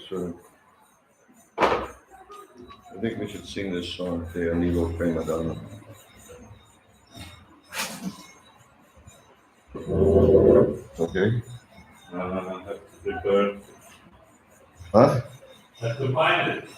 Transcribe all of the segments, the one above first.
So, I think we should sing this song, Te Anilo Prema Donna. Okay? Have to prepare. Huh? Have to find it.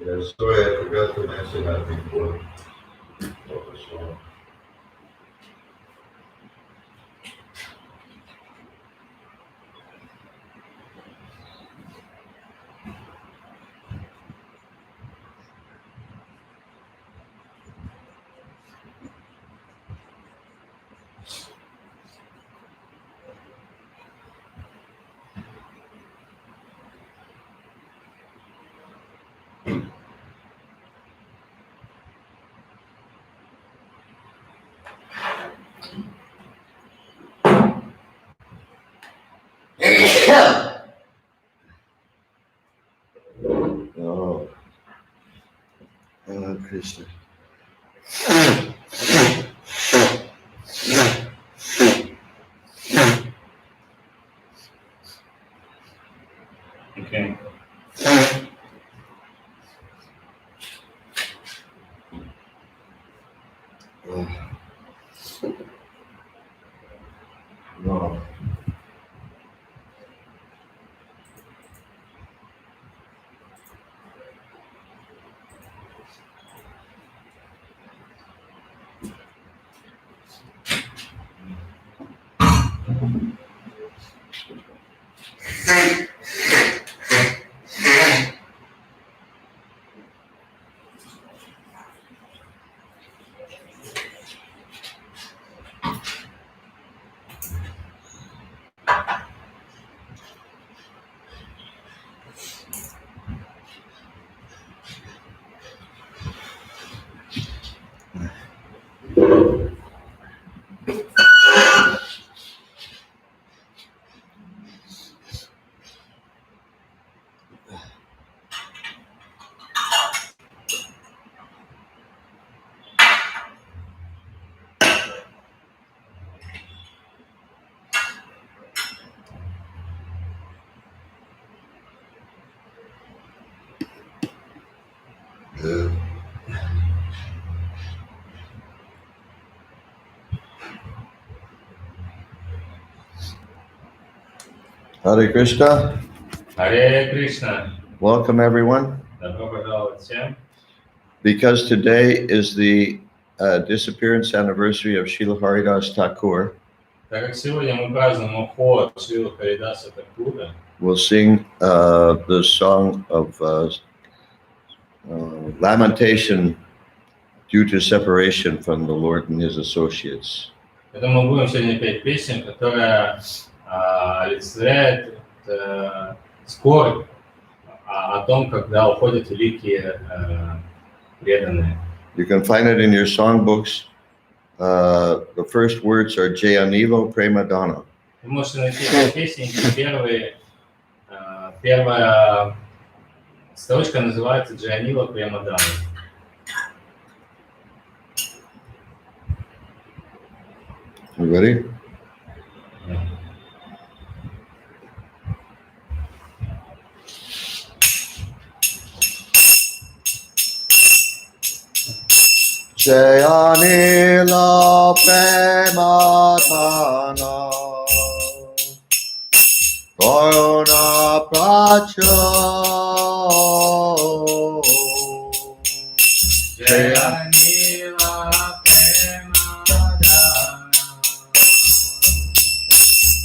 Yeah, sorry, I forgot to mention that before. Oh, Krishna. Okay. No. Hare Krishna. Hare Krishna. Welcome, everyone. Добро пожаловать всем. Because today is the disappearance anniversary of Srila Haridas Thakur, Так как сегодня мы празднуем уход Шрилы Харидаса Такура, we'll sing the song of lamentation due to separation from the Lord and His associates. Поэтому мы будем сегодня петь песню, которая олицетворяет скорбь о том, когда уходят великие преданные. You can find it in your songbooks. The first words are Jayanilo Premadonna. Вы можете найти эти песни, первая строчка называется «Джианила Премадана». You ready? Jayanila Premadana Koruna Pracho Jayanila Premadana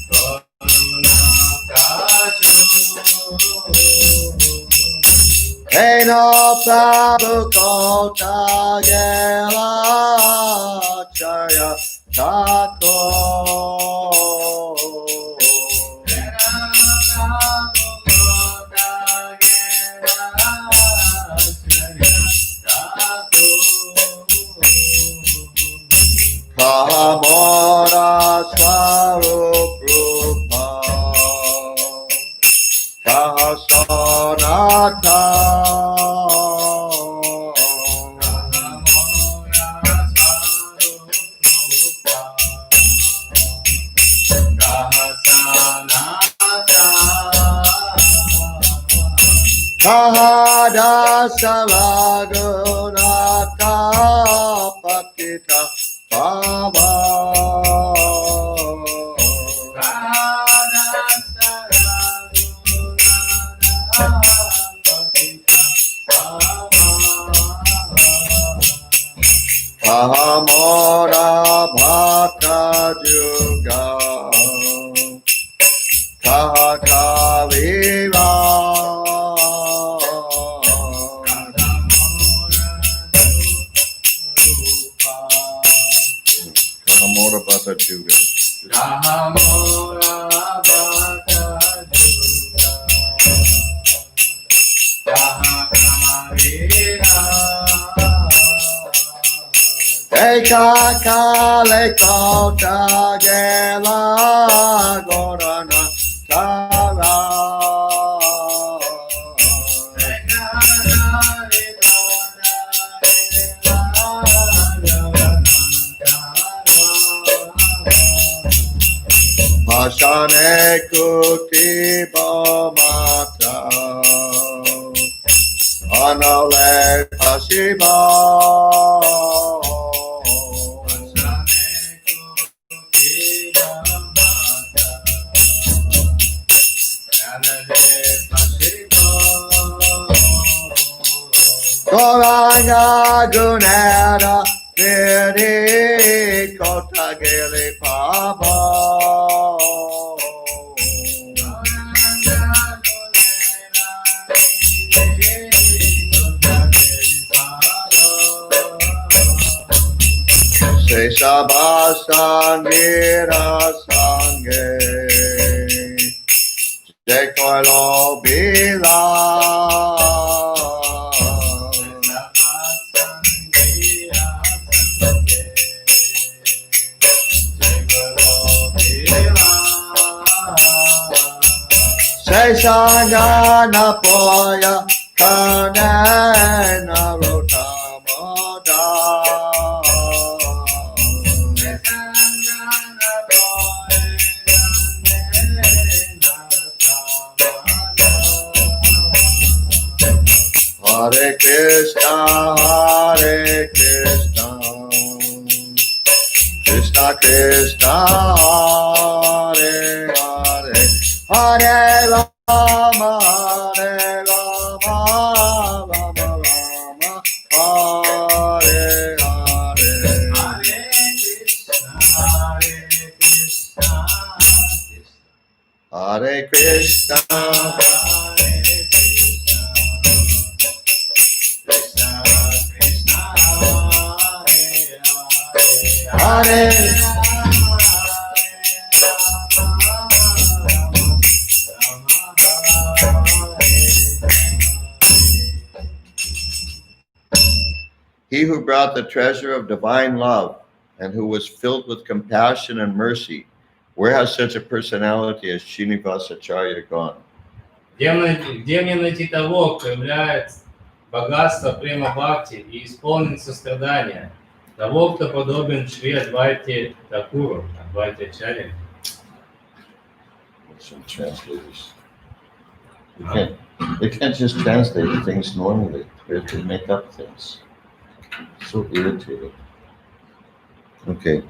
Koruna Pracho Eno Prabhu Kota Gela Chaya Tato Kahamora Swarup Rupa Kahasonata Kahada Salagunata Patita Baba Kahamora Bhakta Juga Kahakalira Kahamora Bhakta Juga Eka kale kota gela gorana tara Bhashane kuti bamata Anale pasiba Goranga Gunera Niri Kota Gili Papa Seshabasangira Sange Dekolo Bila Sesagana Poya Kanana Rotamada Hare Krishna, Hare Krishna, Krishna Krishna, Hare Hare, Hare Rama, Hare Rama, Rama Rama, Hare Hare, Hare Krishna, Hare Krishna, Hare. He who brought the treasure of divine love and who was filled with compassion and mercy, where has such a personality as Srinivasacharya gone? Где мне найти того, кто является богатство према бхакти и исполнен сострадания, того, кто подобен Шри Адвайте Такуру, Адвайте Ачарье? Some translators. They can't just translate things normally. They have to make up things. So irritating. Okay.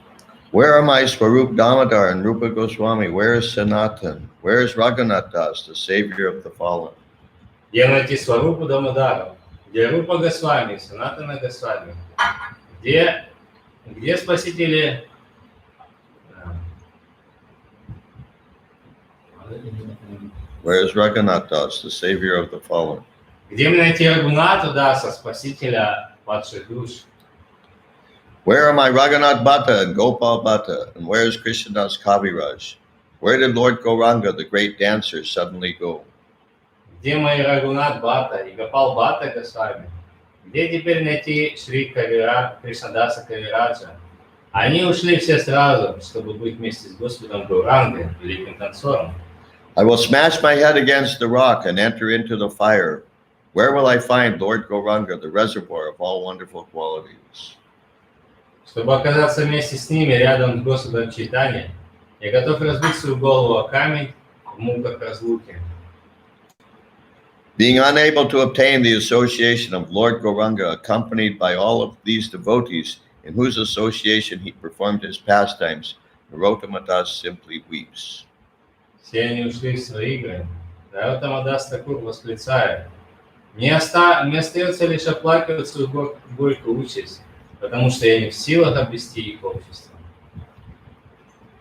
Where are my Swarup Damodar and Rupa Goswami? Where is Sanatan? Where is Raghunath Das, the savior of the fallen? Где найти Сварупу Дамодару? Где Рупа Госвами, Санатана Госвами? Где спасители? Where is Raghunath Das, the savior of the fallen? Где мне найти Рагунату Даса, спасителя падших душ? Where are my Raghunath Bhatta and Gopal Bhatta? And where is Krishnadas Kaviraj? Where did Lord Gauranga, the great dancer, suddenly go? Где мои Рагунат Бхатта и Гопал Бхатта Госвами? Где теперь найти Шри Кришнадаса Кавираджа? Они ушли все сразу, чтобы быть вместе с Господом Gauranga, великим танцором. I will smash my head against the rock and enter into the fire. Where will I find Lord Gauranga, the reservoir of all wonderful qualities? Чтобы оказаться вместе с ними, рядом с Господом Чайтаньей, я готов разбить свою голову о камень в муках разлуки. Being unable to obtain the association of Lord Gauranga, accompanied by all of these devotees, in whose association he performed his pastimes, Narottama Das simply weeps. Все они ушли в свои игры. Нароттама Дас Такур восклицает: Мне остается лишь оплакивать свою горькую участь, потому что я не в силах обрести их общество.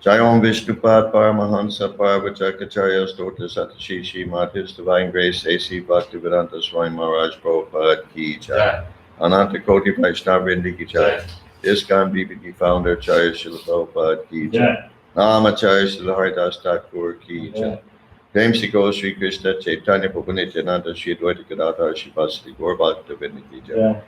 Jayom Vishnupad Paramahansa Parvachakacharya Stotra Satashishi Madhis Divine Grace A.C. Bhaktivedanta Swami Maharaj Prabhupada Ki Jai. Ananta Koti Vaishnavrinda Ki Jai. ISKCON BBD Founder Acharya Srila Prabhupada Ki Jai. Namacharya Srila Haridas Thakur Ki Jai. Premsi Go Sri Krishna Chaitanya Prabhu Nityananda Sri Advaita Gadadhar Sri Vasudeva Gaur Bhaktavinda Ki Jai.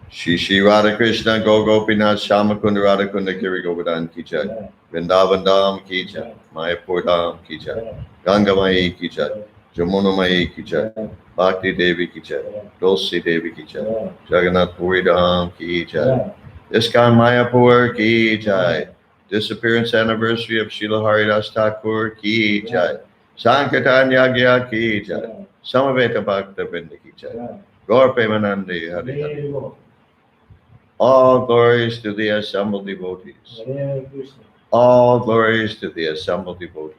Shri Radha Krishna Go Gopinath Shamakunda Radhakunda Giri Govardhan Ki Jai. Vrindavan Dham Ki Jai. Mayapur Dham Ki Jai. Ganga Mai Ki Jai. Jamuna Mai Ki Jai. Bhakti Devi Ki Jai. Tulsi Devi Ki Jai. Jagannath Puri Dham Ki Jai. ISKCON Mayapur Ki Jai. Disappearance anniversary of Srila Haridas Thakur Ki Jai. Sankirtan Yagya Ki Jai. Samaveta Bhakta Vrinda Ki Jai. Gaur Premanandi Hari Hari. All glories to the assembled devotees. All glories to the assembled devotees.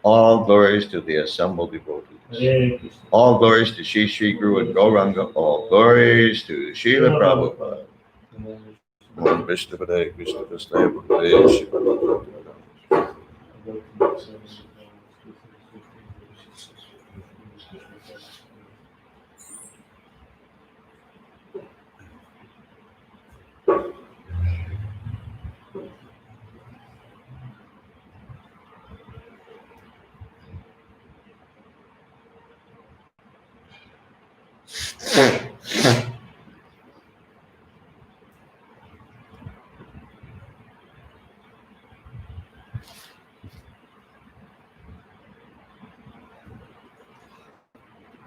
All glories to the assembled devotees. All glories to Shri Shri Guru and Gauranga. All glories to Srila Prabhupada. Om Vishnu Padaya Krishna Vastaya Padaya Shiva.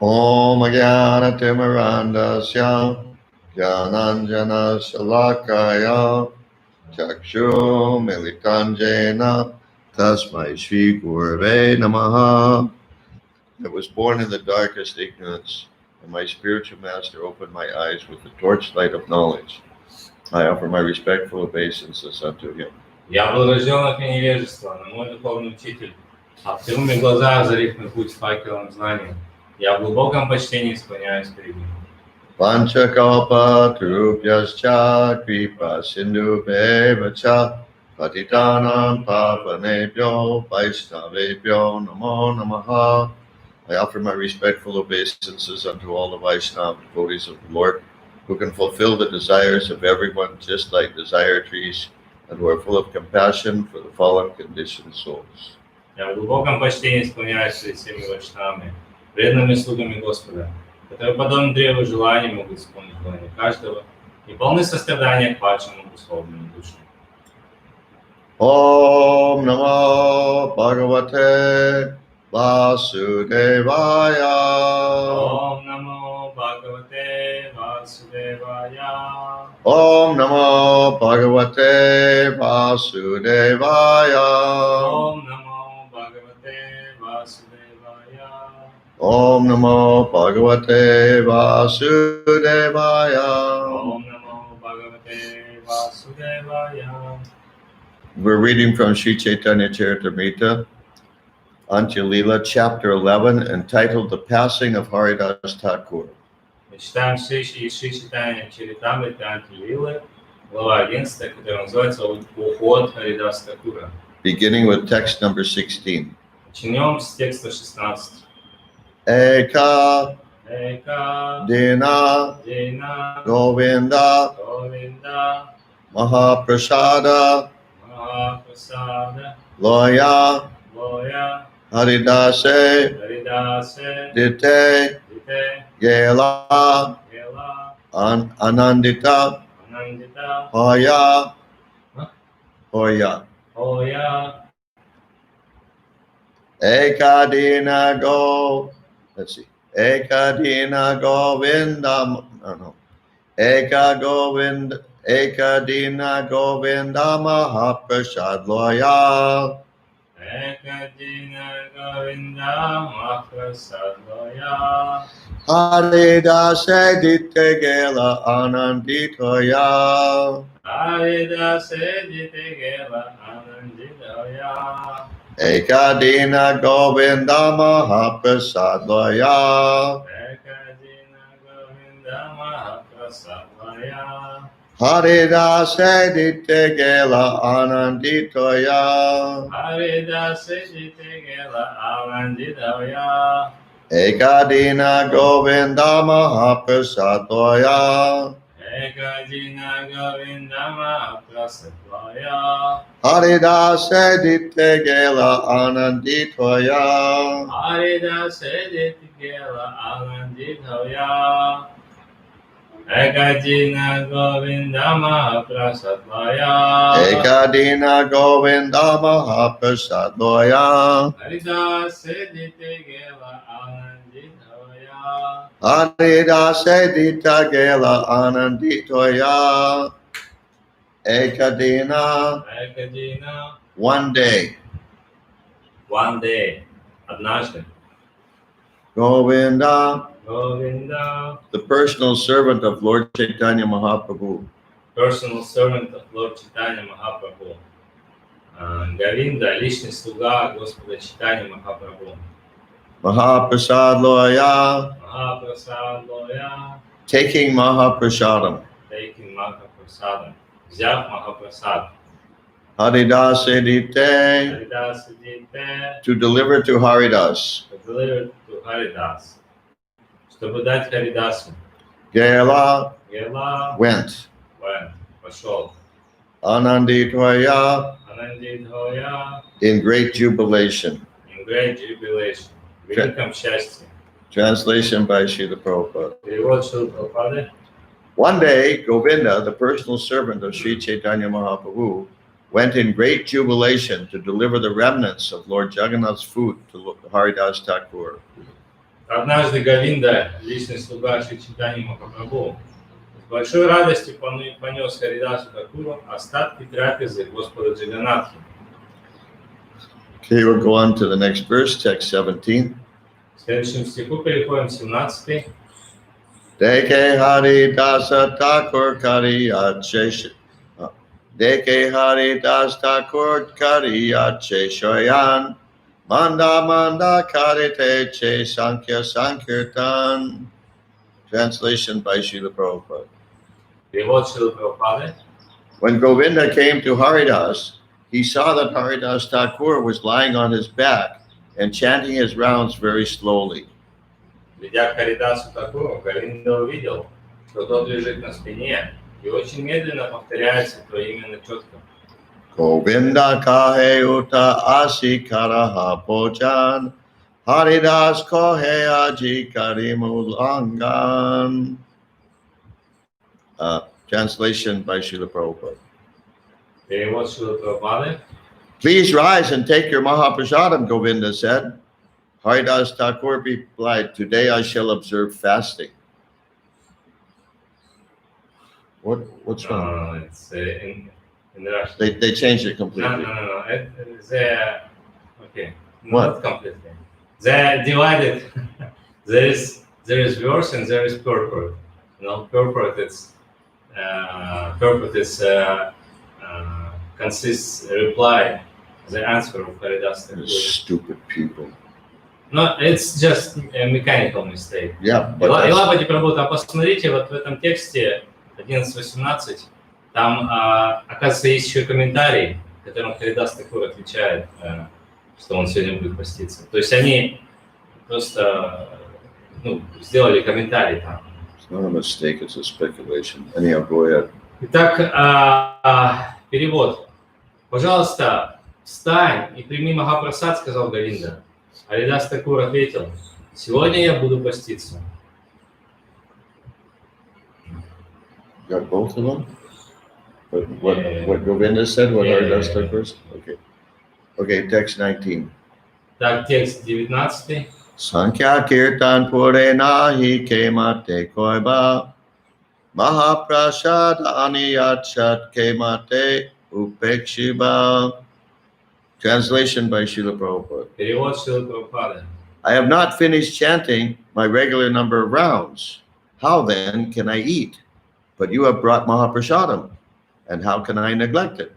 Om Jnana Timirandasya Jnananjana Shalakaya Chakshu Militanjena Tasmai Shri Gurave Namaha. I was born in the darkest ignorance, and my spiritual master opened my eyes with the torchlight of knowledge. I offer my respectful obeisances unto him. Я был рожден от невежества, но мой духовный учитель открыл мне глаза, озарив мой путь факелом знаний. Я в глубоком почтении склоняюсь перед ним. Panchakalpa Turupyascha Kripa Sindhu Bevacha Patitanam Pavanebhyo Vaishnavebhyo Namo Namaha. I offer my respectful obeisances unto all the Vaishnava devotees of the Lord, who can fulfill the desires of everyone just like desire trees and who are full of compassion for the fallen conditioned souls. Я в глубоком почтении склоняюсь перед всеми вайшнавами, преданными слугами Господа, которые, подобно древу желаний, могут исполнить желание каждого и полны сострадания к падшим обусловленным душам. Om Namo Bhagavate Vasudevaya. Om Namo Bhagavate Vasudevaya. Om Namo Bhagavate Vasudevaya. Om Namo Bhagavate Vasudevaya. Om Namo Bhagavate Vasudevaya. Om Namo Bhagavate Vasudevaya. We're reading from Sri Caitanya Caritamrita, Antya Leela, chapter 11, entitled The Passing of Haridas Thakur. Мы читаем Шри Чайтанья Чаритамрита Антья Лилы, глава 11, которая называется «Уход Харидаса Такура». Beginning with text number 16. Начнем с текста 16. Eka Ека Dina Дина Govinda Говинда Mahaprasada Махапрасада Loya Лоя Haridase Харидасе Dite Дите Gela Гела Anandita Анандита Hoya Huh? Hoya Оя Eka Dina Go. Let's see. Eka Dina Govinda. No. Eka Govinda. Eka Dina Govinda Mahaprasad Loya. Ekadina Govinda Mahaprasad Loya Haridase Dite Gela Ananditoya. Haridase Dite Gela Ananditoya Eka Dina Govinda Mahaprasad Loya. Ekadina Govinda Mahaprasad Loya Haridase Dite Gela Ananditoya. Haridase Dite Gela Ananditoya Eka Dina Govinda Mahaprasad Loya. Ekadina Govinda Mahaprasad Loya Haridase Dite Gela Ananditoya. Haridase Dite Gela Ananditoya Ekadina Govinda Mahaprasad Loya Eka Dina Govinda Mahaprasad Loya. Haridase Dite Gela Ananditoya Haridase Dite Gela Ananditoya. Eka Dina. Ekadina One day. One day Однажды Govinda, Govinda the personal servant of Lord Chaitanya Mahaprabhu, personal servant of Lord Chaitanya Mahaprabhu Говинда, личный слуга Господа Чайтаньи Махапрабху Mahaprasad Loya, Mahaprasad Loya taking Mahaprasadam. taking Mahaprasadam взяв Махапрасад Haridase Dite, Haridasa Dite to deliver to Haridas. delivered to Haridas чтобы дать Харидасу Gela Гела went. пошел Ananditoya Анандидхоя in great jubilation. in great jubilation в великом счастье. Translation by Srila Prabhupada. Перевод Шрилы Прабхупады. One day, Govinda, the personal servant of Sri Chaitanya Mahaprabhu, went in great jubilation to deliver the remnants of Lord Jagannath's food to Haridas Thakur. Однажды Говинда, личный слуга Шри Чайтаньи Махапрабху, с большой радостью понес Харидасу Такуру остатки трапезы Господа Джаганнатхи. Okay, we'll go on to the next verse, text 17. В следующем стиху переходим 17. Deke Haridasa Thakur Kariyache Deke Haridas Thakur Kariyache Shoyan Manda Manda Karite Che Sankhya Sankirtan. Translation by Srila Prabhupada. Перевод Шрилы Прабхупады. When Govinda came to Haridas, he saw that Haridas Thakur was lying on his back and chanting his rounds very slowly. Придя к Харидасу Такуру, Говинда увидел, что тот лежит на спине и очень медленно повторяет свое имя четко. Govinda kahe uta asikaraha pojan. Haridas kohe aji karimulangan. Translation by Srila Prabhupada. Перевод Шрилы Прабхупады. Please rise and take your Mahaprasadam, Govinda said. Haridas Thakur replied, today I shall observe fasting. What's wrong? No, it's in Russian. They changed it completely. No. Okay. What? Not completely. They're divided. there is verse and there is purport. Purport consists reply, the answer of Haridas Thakur. Stupid people. No, it's just a mechanical mistake. Yeah, but Илапати Прабху, а посмотрите, вот в этом тексте 11.18, там, оказывается, есть еще комментарий, в котором Харидас Тхакур отвечает, что он сегодня будет поститься. То есть они просто сделали комментарий там. It's not a mistake, it's a speculation. Anyhow, go ahead. Итак, перевод. Пожалуйста, встань и прими Махапрасад, сказал Говинда. Харидас Тхакур ответил, сегодня я буду поститься. Got both of them? But what Govinda said, what Haridas Thakur said? Okay, text 19. Так, текст 19. Sankhya kirtan purena hi kemate koiba Mahaprasad aniyachat kemate upekshiba. Translation by Srila Prabhupada. Перевод Шрилы Прабхупады. I have not finished chanting my regular number of rounds. How then can I eat? But you have brought Mahaprasadam, and how can I neglect it?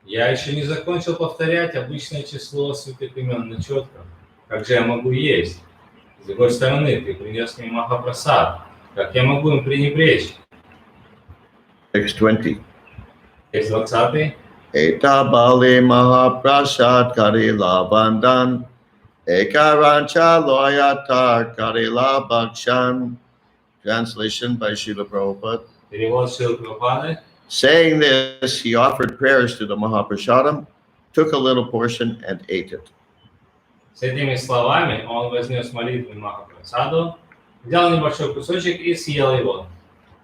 Я еще не закончил повторять обычное число святых имен на четко. Как же я могу есть? С другой стороны, ты принес мне Махапрасад. Как я могу им пренебречь? Text 20. Текст 20. Eta bali Mahaprasad karila bandan Ekarancha loyatar karila bakshan. Translation by Srila Prabhupada. Перевод Шрилы Прабхупады. Saying this, he offered prayers to the Mahaprasadam, took a little portion and ate it. С этими словами он вознес молитву Махапрасаду, взял небольшой кусочек и съел его.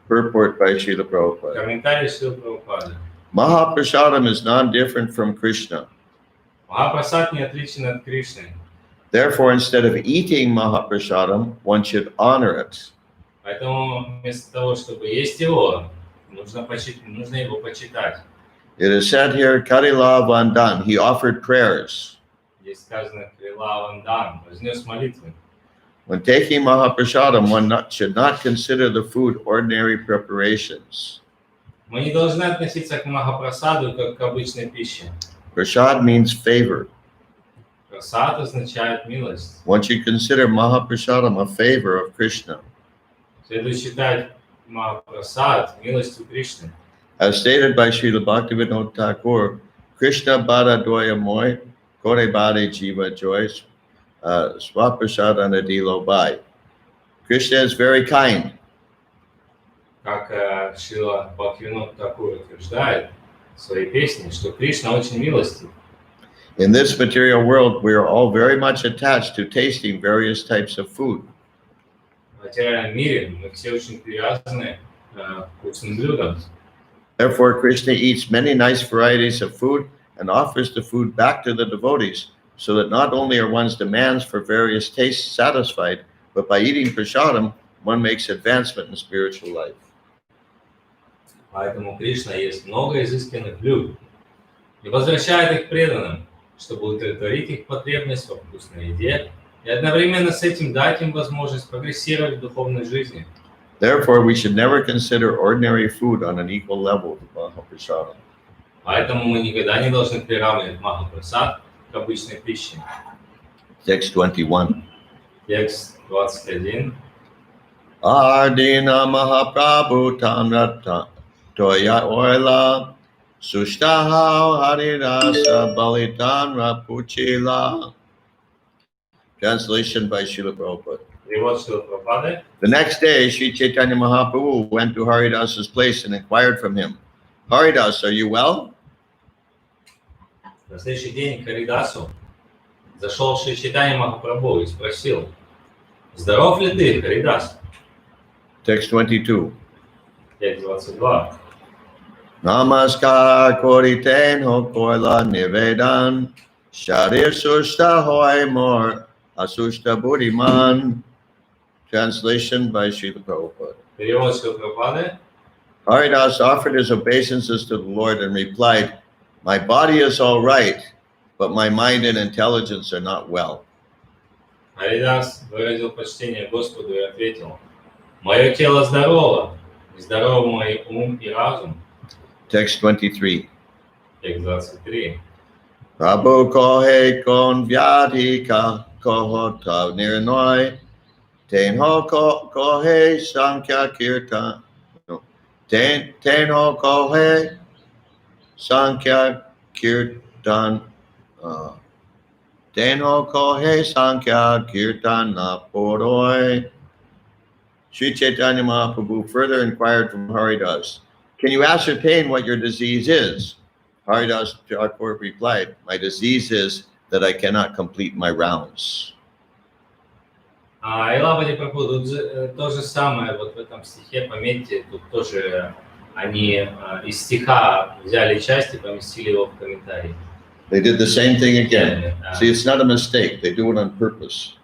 Purport by Srila Prabhupada. Комментарий Шрилы Прабхупады. Mahaprasadam is non-different from Krishna. Махапрасад не отличен от Кришны. Therefore, instead of eating Mahaprasadam, one should honor it. Поэтому вместо того, чтобы есть его, нужно его почитать. It is said here, Karila Vandan, he offered prayers. Здесь сказано Крила Вандан, вознес молитвы. When taking Mahaprasadam, one should not consider the food ordinary preparations. Мы не должны относиться к Махапрасаду как к обычной пище. Prasad means favor. Прасад означает милость. One should consider Mahaprasadam a favor of Krishna. Следует считать Махапрасад милостью Кришны. As stated by Srila Bhaktivinoda Thakur, Krishna Bada Doya Moy, Kore Bade Jiva Joy, Swaprasad Anadilo Bai. Krishna is very kind. Как Шрила Бхактивинода Тхакур утверждает в своей песне, что Кришна очень милостив. In this material world, we are all very much attached to tasting various types of food. В материальном мире мы все очень привязаны к вкусным блюдам. Therefore, Krishna eats many nice varieties of food and offers the food back to the devotees, so that not only are one's demands for various tastes satisfied, but by eating prasadam, one makes advancement in spiritual life. Поэтому Кришна ест много изысканных блюд и возвращает их преданным, чтобы удовлетворить их потребность во вкусной еде и одновременно с этим дать им возможность прогрессировать в духовной жизни. Therefore, we should never consider ordinary food on an equal level with Mahaprasadam. Поэтому мы никогда не должны приравнивать Махапрасад к обычной пище. Text 21. Текст 21. Ardina Mahaprabhu Tamrata Toya Oila Sushtaha Harirasa Balitan Rapuchila. Translation by Srila Prabhupada. Перевод Шрилы Прабхупады. The next day, Sri Chaitanya Mahaprabhu went to Haridas's place and inquired from him, Haridas, are you well? На следующий день к Харидасу зашел Шри Чайтанья Махапрабху и спросил: здоров ли ты, Харидас? Text 22. Текст 22. Namaskar koriten ho koila nivedan, sharir sushta hoy mor asushta buddhiman. Translation by Srila Prabhupada. Перевод Шрила Прабхупады. Haridas offered his obeisances to the Lord and replied, "My body is all right, but my mind and intelligence are not well." Харидас выразил почтение Господу и ответил: мое тело здорово, и здоровы мой ум и разум. Text 23. Текст 23. Prabhu kohe kon vyadhi ka koho tav nirnoy, ten ho kohe sankhya kirtan. No. Ten ho kohe sankhya kirtan. Ten ho kohe sankhya kirtan na poroy. Sri Chaitanya Mahaprabhu further inquired from Haridas, "Can you ascertain what your disease is?" Haridas Thakur replied, "My disease is that I cannot complete my rounds." Илабади Прабху, тут же то же самое вот в этом стихе, пометьте, тут тоже они из стиха взяли часть и поместили его в комментарии. They did the same thing again. See, it's not a mistake. They do it on purpose.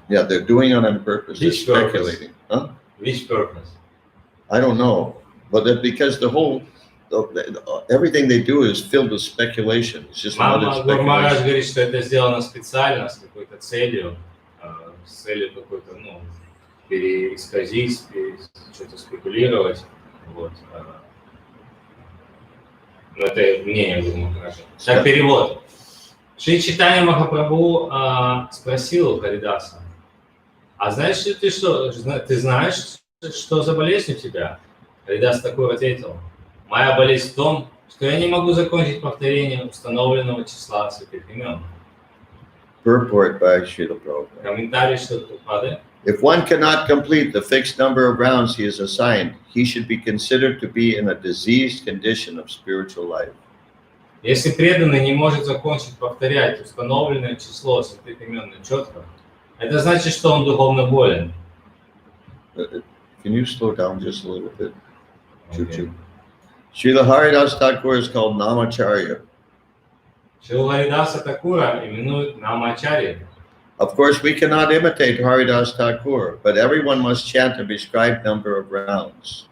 Yeah, they're doing it on purpose. They're speculating. Huh? Which purpose? I don't know. But that because everything they do is filled with speculation. It's just another Гурмарадж speculation. говорит, что это сделано специально, с какой-то целью, какой-то, переисказить, что-то спекулировать. Вот. Но это мнение Гурмараджа. Так, перевод. Шри Чайтанья Махапрабху спросил Харидаса: а знаешь ли ты знаешь, что за болезнь у тебя? Харидас Такур ответил: моя болезнь в том, что я не могу закончить повторение установленного числа святых имен. Purport by Srila Prabhupada. Комментарий Шрила Прабхупады. If one cannot complete the fixed number of rounds he is assigned, he should be considered to be in a diseased condition of spiritual life. Если преданный не может закончить повторять установленное число святых имен четко, это значит, что он духовно болен. Can you slow down just a little bit? Okay. Srila Haridas Thakur is called Namacharya. Шрила Харидаса Такура именуют Намачарья. Of course, we cannot imitate Haridas Thakur, but everyone must chant a prescribed number of rounds.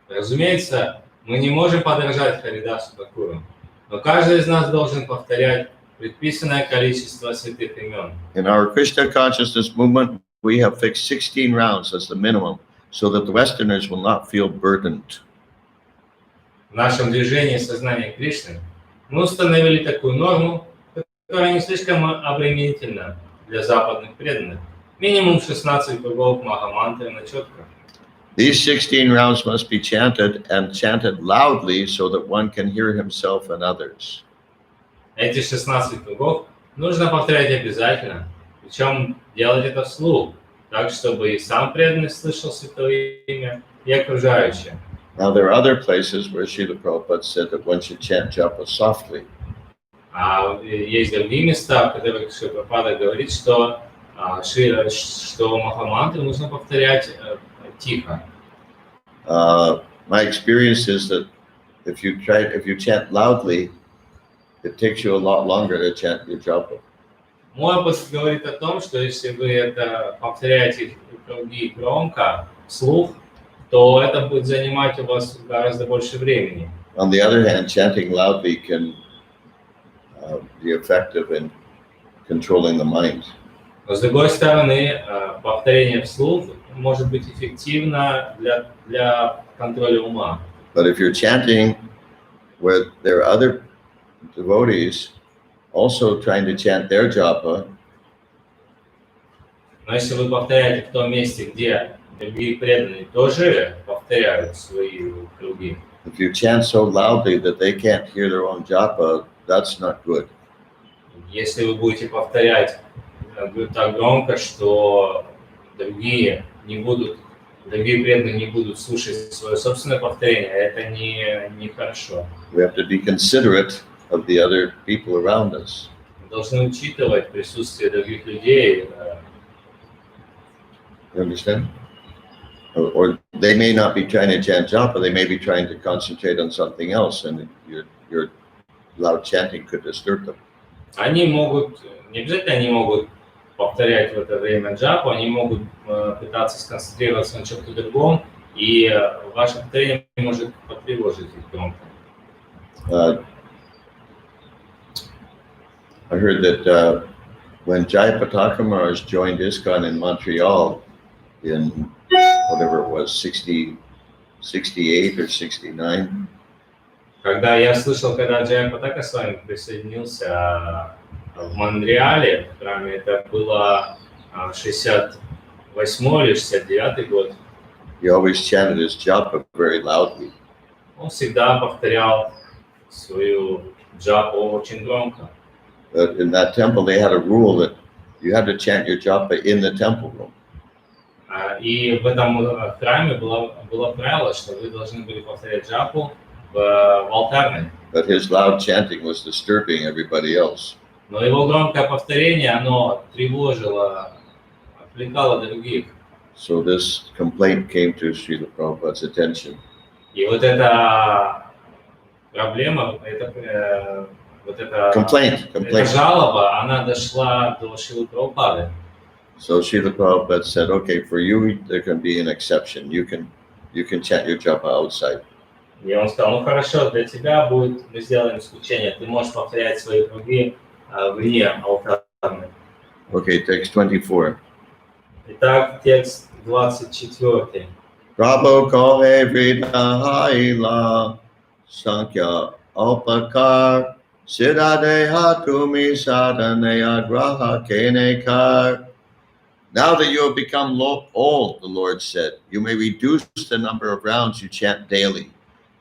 Разумеется, мы не можем подражать Харидасу Такуру, но каждый из нас должен повторять предписанное количество святых имен. In our Krishna consciousness movement, we have fixed 16 rounds as the minimum, so that the Westerners will not feel burdened. В нашем движении сознания Кришны мы установили такую норму, которая не слишком обременительна для западных преданных. Минимум 16 кругов Махамантры на четко. These 16 rounds must be chanted and chanted loudly so that one can hear himself and others. Эти 16 кругов нужно повторять обязательно, причем делать это вслух, так, чтобы и сам преданный слышал святое имя, и окружающие. Now, there are other places where Srila Prabhupada said that one should chant japa softly. Есть другие места, в которых Шрила Прабхупада говорит, что Махамантру нужно повторять тихо. My experience is that if you chant loudly, it takes you a lot longer to chant your japa. Мой опыт говорит о том, что если вы это повторяете круги громко, вслух, то это будет занимать у вас гораздо больше времени. On the other hand, chanting loudly can be effective in controlling the mind. Но с другой стороны, повторение вслух может быть эффективно для контроля ума. But if you're chanting where there are other devotees also trying to chant their japa, но если вы повторяете в том месте, где другие преданные тоже повторяют свои круги, if you chant so loudly that they can't hear their own japa, that's not good. Если вы будете повторять так громко, что другие не будут другие преданные не будут слушать свое собственное повторение, это не хорошо. We have to be considerate of the other people around us. Мы должны учитывать присутствие других людей. You understand? Or they may not be trying to chant japa, they may be trying to concentrate on something else, and your loud chanting could disturb them. Они могут, не обязательно они могут повторять в это время джапу, они могут пытаться сконцентрироваться на чем-то другом, и ваше повторение может потревожить их громко. I heard that when Jayapataka Maharaj joined ISKCON in Montreal in whatever it was, 68 or 69. Когда я слышал, когда Джайапатака с вами присоединился в Монреале, в храме, это было 68 или 69 год. He always chanted his japa very loudly. Он всегда повторял свою джапу очень громко. But in that temple, they had a rule that you had to chant your japa in the temple room. И в этом храме было правило, что вы должны были повторять джапу в алтарной. But his loud chanting was disturbing everybody else. Но его громкое повторение, оно тревожило, отвлекало других. So this complaint came to Srila Prabhupada's attention. И вот эта проблема, эта жалоба, она дошла до Шрилы Прабхупады. So Srila Prabhupada said, okay, for you there can be an exception. You can chant your japa outside. И он сказал, ну хорошо, для тебя мы сделаем исключение. Ты можешь повторять свои круги вне алтарной. Okay, text 24. Итак, текст 24. Prabhu kohe vrita haila sankhya alpakar siddhadeha tumi sadhanaya graha kenekar. Now that you have become old, the Lord said, you may reduce the number of rounds you chant daily.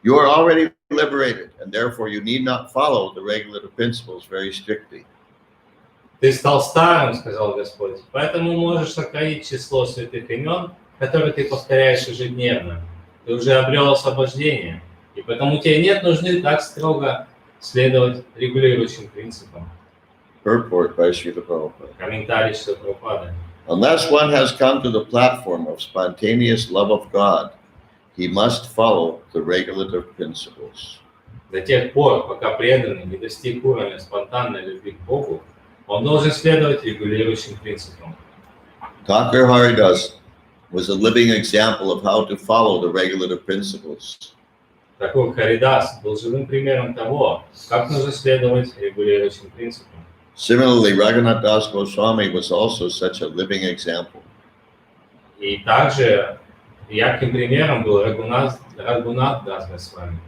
You are already liberated, and therefore you need not follow the regulative principles very strictly. Ты стал старым, сказал Господь, поэтому можешь сократить число святых имен, которые ты повторяешь ежедневно. Ты уже обрел освобождение, и потому тебе нет нужды так строго следовать регулирующим принципам. Purport by Srila Prabhupada. Комментарий Шрилы Прабхупады. Unless one has come to the platform of spontaneous love of God, he must follow the regulative principles. До тех пор, пока преданный не достиг уровня спонтанной любви к Богу, он должен следовать регулирующим принципам. Thakur Haridas was a living example of how to follow the regulative principles. Такой Харидас был живым примером того, как нужно следовать регулирующим принципам. Similarly, Raghunath Das Goswami was also such a living example. И также ярким примером был Рагунат Дас Госвами.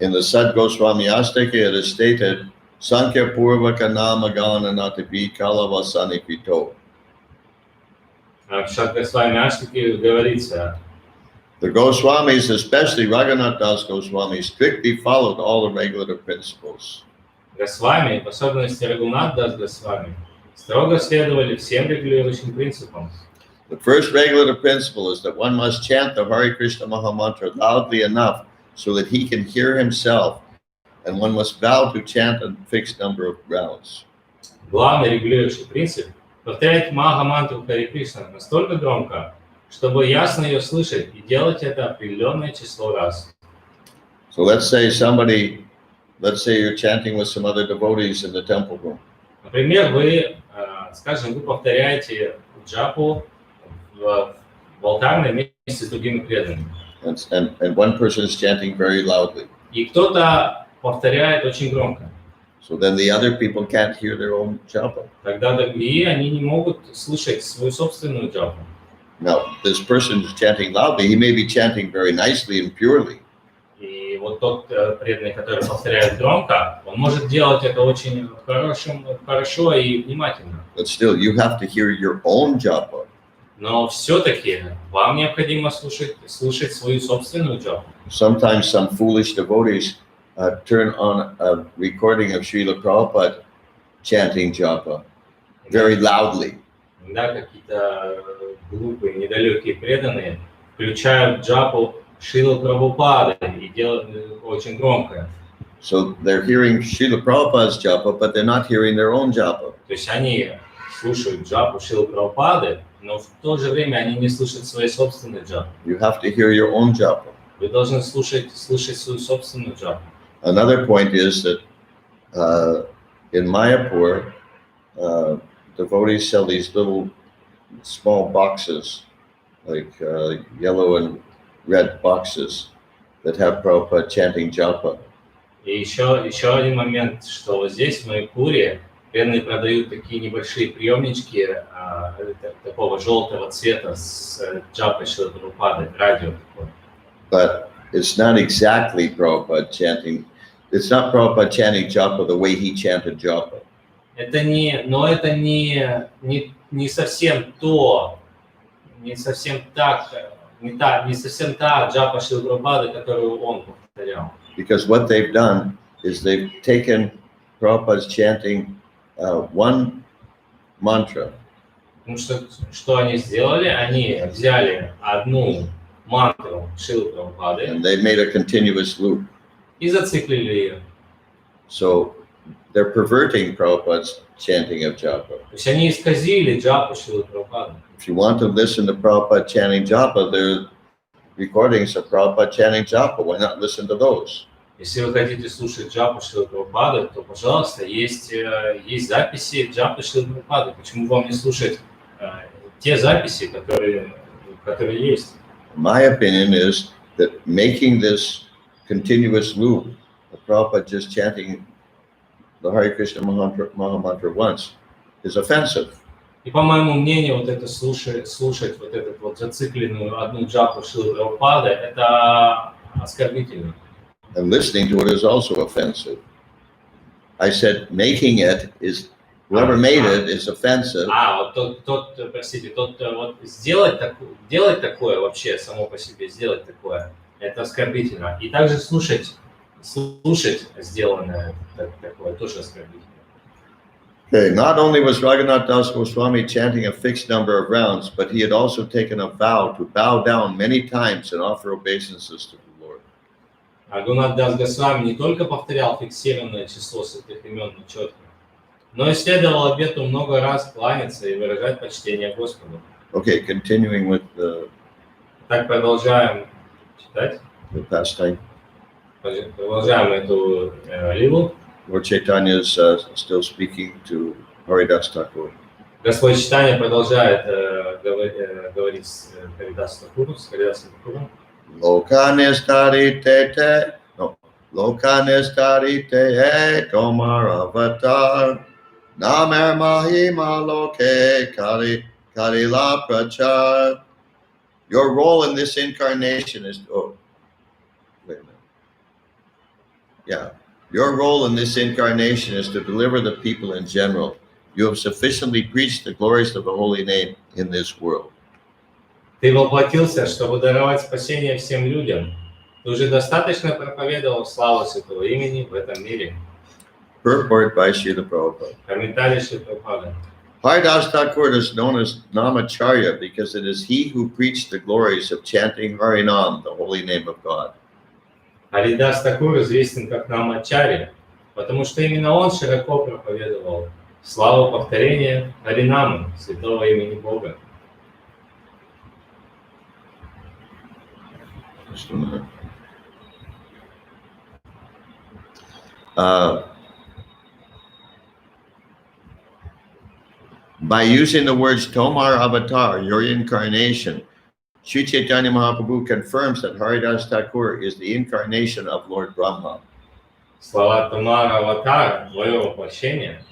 In the Sat Goswami Astaka, it is stated, Sankhya Purvaka Nama Gananatipi Kalavasani Krito. В Шат Госвами Аштаке говорится, the Goswamis, especially Raghunath Das Goswami, strictly followed all the regulative principles. Госвами, в особенности Рагунат Дас Госвами, строго следовали всем регулирующим принципам. The first regulative principle is that one must chant the Hare Krishna Mahamantra loudly enough so that he can hear himself, and one must vow to chant a fixed number of rounds. Главный регулирующий принцип – повторять Маха-мантру Харе Кришна настолько громко, чтобы ясно ее слышать и делать это определенное число раз. So let's say you're chanting with some other devotees in the temple room. Например, вы, скажем, вы повторяете джапу в алтарной вместе с другими преданными. And one person is chanting very loudly. И кто-то повторяет очень громко. So then the other people can't hear their own japa. Тогда другие, они не могут слышать свою собственную джапу. Now, this person is chanting loudly. He may be chanting very nicely and purely. И вот тот преданный, который повторяет громко, он может делать это очень хорошо и внимательно. But still, you have to hear your own japa. Но все-таки вам необходимо слушать свою собственную джапу. Sometimes some foolish devotees turn on a recording of Srila Prabhupada chanting japa very loudly. Иногда какие-то глупые, недалекие преданные включают джапу Шрилы Прабхупады и делают очень громко. So they're hearing Srila Prabhupada's japa, but they're not hearing their own japa. То есть они слушают джапу Шрилы Прабхупады, но в то же время они не слушают своей собственной джапы. You have to hear your own japa. Вы должны слушать свою собственную джапу. Another point is that in Mayapur, devotees sell these little small boxes, like yellow and red boxes that have Prabhupada chanting japa. И еще один момент, что вот здесь, в Майяпуре, преданные продают такие небольшие приемнички такого желтого цвета с джапой Шрилы Прабхупады, радио такое. But it's not exactly Prabhupada chanting. It's not Prabhupada chanting japa the way he chanted japa. Это не совсем то, не совсем та джапа Шрилы Прабхупады, которую он повторял. Because what they've done is they've taken Prabhupada's chanting one mantra. Потому что они сделали? Они взяли одну мантру Шрилы Прабхупады And they made a continuous loop. и зациклили ее. So they're perverting Prabhupada's chanting of japa. То есть они исказили джапу Шрилы Прабхупады. If you want to listen to Prabhupada chanting japa, there are recordings of Prabhupada chanting japa. Why not listen to those? Если вы хотите слушать джапу Шрилы Прабхупады, то, пожалуйста, есть записи джапы Шрилы Прабхупады. Почему вам не слушать те записи, которые есть? My opinion is that making this continuous loop of Prabhupada just chanting the Hare Krishna Mahamantra once is offensive. И по моему мнению, вот это слушать вот эту вот зацикленную одну джапу Шрилы Прабхупады, это оскорбительно. And listening to it is also offensive. I said making it is, whoever made it is offensive. Вот делать такое вообще само по себе, сделать такое, это оскорбительно. И также слушать сделанное такое тоже оскорбительно. Okay, not only was Raghunath Das Goswami chanting a fixed number of rounds, but he had also taken a vow to bow down many times and offer obeisances to the Lord. Рагунат Дас Госвами не только повторял фиксированное число святых имен четко, но и следовал обету много раз кланяться и выражать почтение Господу. Okay, continuing with the Так продолжаем читать. pastime. Продолжаем эту лилу. Lord Chaitanya is still speaking to Haridas Thakur. Господь Чайтанья продолжает говорить с Харидасом Тхакуром. Lokanestari tomar avatar namer mahima loke karila prachar. Your role in this incarnation is Your role in this incarnation is to deliver the people in general. You have sufficiently preached the glories of the holy name in this world. Ты воплотился, чтобы даровать спасение всем людям. Ты уже достаточно проповедовал славу святого имени в этом мире. Purport by Srila Prabhupada. Комментарий Шрилы Прабхупады. Haridas Thakur is known as Namacharya because it is he who preached the glories of chanting Harinam, the holy name of God. Харидас Тхакур известен как Намачарья, потому что именно он широко проповедовал славу повторения Харинамы, святого имени Бога. By using the words Tomar Avatar, your incarnation, Sri Chaitanya Mahaprabhu confirms that Haridas Thakur is the incarnation of Lord Brahma. Слова Томар Аватар, твое воплощение,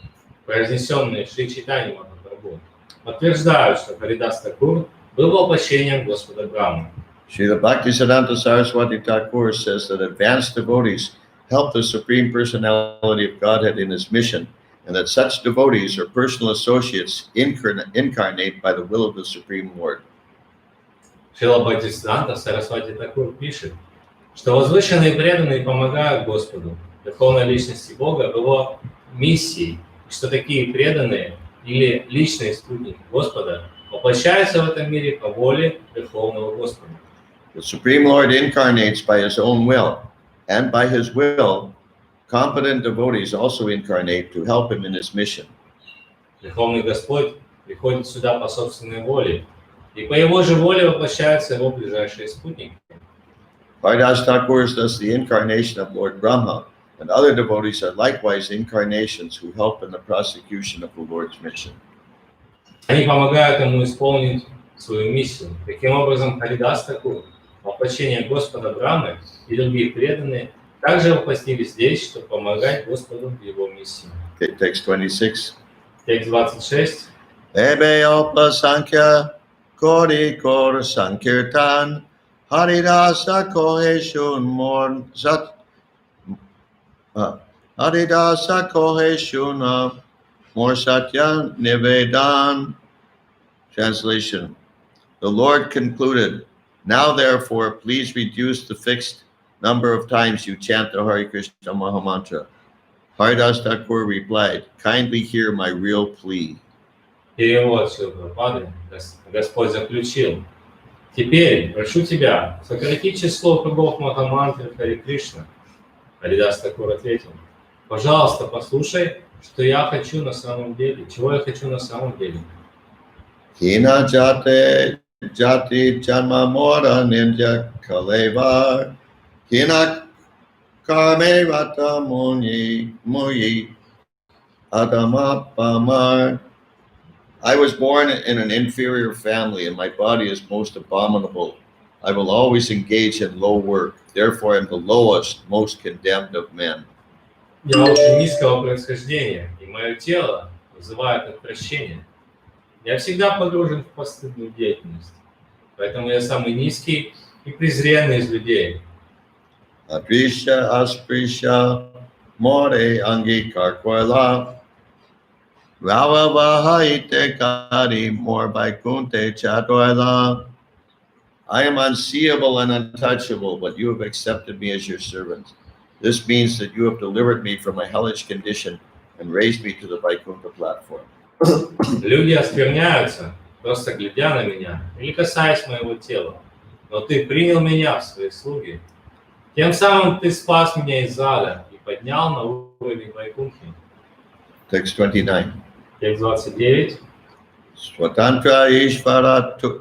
произнесенные Шри Чайтаньей Махапрабху, подтверждают, что Харидас Тхакур был воплощением Господа Брахмы. Srila Bhaktisiddhanta Saraswati Thakur says that advanced devotees help the Supreme Personality of Godhead in his mission, and that such devotees or personal associates incarnate by the will of the Supreme Lord. Шрила Бхактисиданта Сарасвати Тхакур пишет, что возвышенные преданные помогают Господу, Верховной Личности Бога, в его миссии, и что такие преданные или личные спутники Господа воплощаются в этом мире по воле Верховного Господа. The Supreme Lord incarnates by his own will, and by his will, competent devotees also incarnate to help him in his mission. Верховный Господь приходит сюда по собственной воле, и по его же воле воплощаются его ближайшие спутники. Haridas Thakur is thus the incarnation of Lord Brahma, and other devotees are likewise incarnations who help in the prosecution of the Lord's mission. Они помогают ему исполнить свою миссию. Таким образом, Харидас Такур, воплощение Господа Брамы и другие преданные также воплотились здесь, чтобы помогать Господу в его миссии. Okay, text 26. Текст 26. Ebe opa sankhya kori kor sankirtan haridasa koheshun mor sat haridasa koheshun mor satya nivedan. Translation. The Lord concluded, now therefore please reduce the fixed number of times you chant the Hare Krishna Mahamantra. Haridas Thakur replied, kindly hear my real plea. Перевод Шилпрапады. Господь заключил. Теперь прошу тебя сократить число кругов Махамантры Харе Кришна. Харидас Такур ответил. Пожалуйста, послушай, что я хочу на самом деле. Чего я хочу на самом деле? Hina jate jati janma mora nindya kaleva. Hina karme rata muyi adamapamar. I was born in an inferior family, and my body is most abominable. I will always engage in low work. Therefore, I am the lowest, most condemned of men. Я очень низкого происхождения, и мое тело вызывает отвращение. Я всегда погружен в постыдную деятельность, поэтому я самый низкий и презренный из людей. Adrisha asprisha more angi karkoila. Rava Vahaite Kari More Baikunte Chadoila. I am unseeable and untouchable, but you have accepted me as your servant. This means that you have delivered me from a hellish condition and raised me to the Vaikuntha platform. Люди оскверняются, просто глядя на меня или касаясь моего тела. Но ты принял меня в свои слуги. Тем самым ты спас меня из ада и поднял на уровень Вайкунхи. Text 29. Текст 29. Swatantra Ishvartumi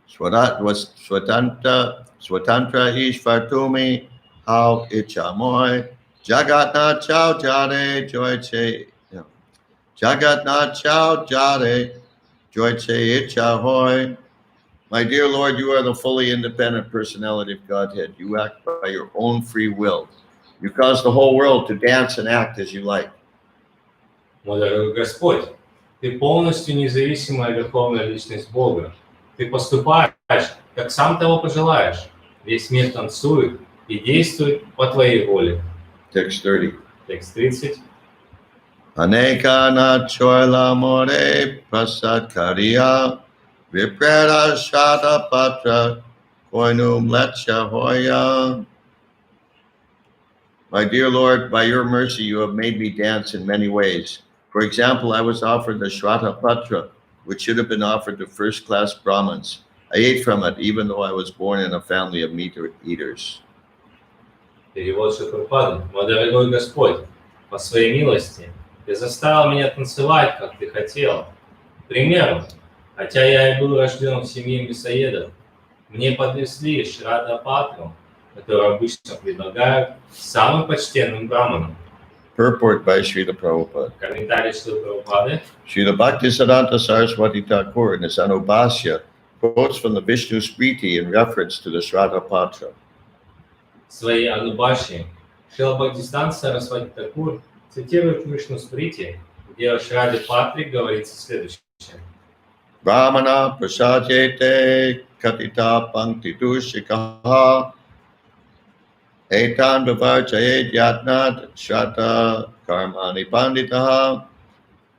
Swatantra Ishvartumi How Ichamoy Jagatnath Chao Jare Joyche Jagatnath Chao Jare Joyche Ichahoy. My dear Lord, you are the fully independent personality of Godhead. You act by your own free will. You cause the whole world to dance and act as you like. Мой дорогой Господь, ты полностью независимая верховная личность Бога. Ты поступаешь, как сам того пожелаешь. Весь мир танцует и действует по твоей воле. Text 30. Текст 30. Aneka na choila more prasad kariya vipreda shata patra koinum lecha hoya. My dear Lord, by your mercy you have made me dance in many ways. For example, I was offered the Shraddha Patra, which should have been offered to first-class Brahmins. I ate from it, even though I was born in a family of meat eaters. Перевод Шилпрапады. Мой дорогой Господь, по своей милости, ты заставил меня танцевать, как ты хотел. К примеру, хотя я и был рожден в семье мясоедов, мне поднесли Шрадха Патру, которую обычно предлагают самым почтенным браманам. Purport by Srila Prabhupada. Комментарий Шилпрапады. Srila Bhaktisiddhanta Saraswati Thakur in his Anubhasya quotes from the Vishnu Smriti in reference to the Shraddha Patra. В своей Анубаши Шрила Бхактисиданта Сарасвати Такур цитирует Вишну Смрити, где о Шрадхе Патре говорится следующее. Brahmana prasajete katita panktidushikaha etan vivarjayet yatnat shraddha karmani panditaha.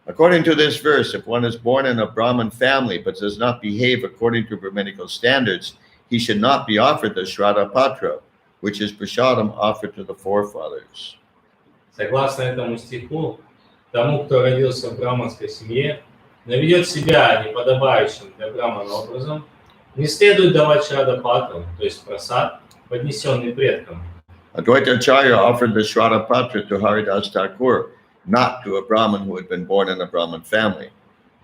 According to this verse, if one is born in a Brahmin family but does not behave according to Brahminical standards, he should not be offered the Shraddha Patra, which is prasadam offered to the forefathers. Согласно этому стиху, тому, кто родился в браманской семье но ведет себя неподобающим для брамана образом, не следует давать шрадапатру, то есть прасад, поднесенный предкам. Advaita Acharya offered the Shraddha Patra to Haridas Thakur, not to a Brahmin who had been born in a Brahmin family.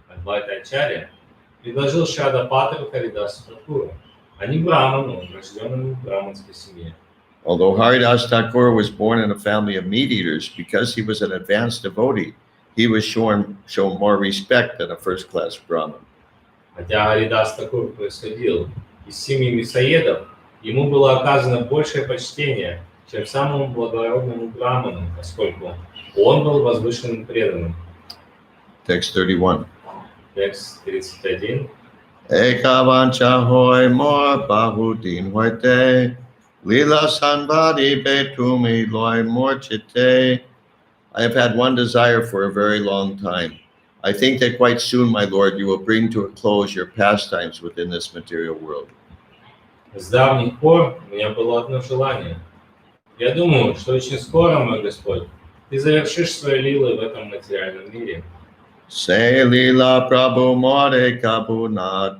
Адвайта Ачарья предложил шрадапатру Харидасу Такуру, а не браману, рожденному в браманской семье. Although Haridas Thakur was born in a family of meat eaters, because he was an advanced devotee, he was shown more respect than a first-class Brahmin. Хотя Харидас Такур происходил из семьи мясоедов, ему было оказано большее почтение, чем самому благородному браману, поскольку он был возвышенным преданным. Text 31. Текст 31. Ekavancha hoy mor bahudin hoite, lila sanvadi betumi loy morchite. I have had one desire for a very long time. I think that quite soon, my Lord, you will bring to a close your pastimes within this material world. С давних пор у меня было одно желание. Я думаю, что очень скоро, мой Господь, ты завершишь свои лилы в этом материальном мире. Se lila prabhu more kabu na